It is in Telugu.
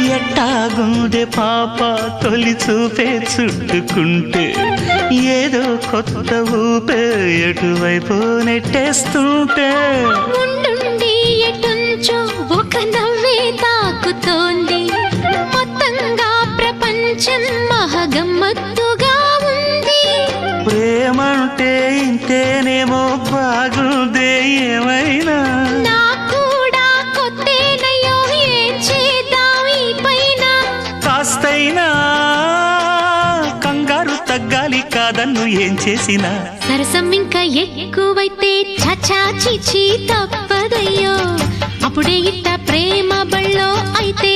ఎట్టాగుండే పాప తొలి చూపే చుట్టుకుంటే ఏదో కొత్త ఊపే ఎటువైపు నెట్టేస్తుంటే ఉండుండి ఎటుంచో ఒక నవ్వే తాకుతోంది మొత్తంగా ప్రపంచం మహగమ్మత్తుగా ఉంది ప్రేమంటే ఇంతేనేమో బాగుందే ఏమైనా కాస్తైనా కంగారు తగ్గాలి కాదన్ను ఏం చేసినా సరసం ఇంకా ఎక్కువైతే చచా చిచి తప్పదయ్యో అప్పుడే ఇట్ట ప్రేమ బళ్ళో అయితే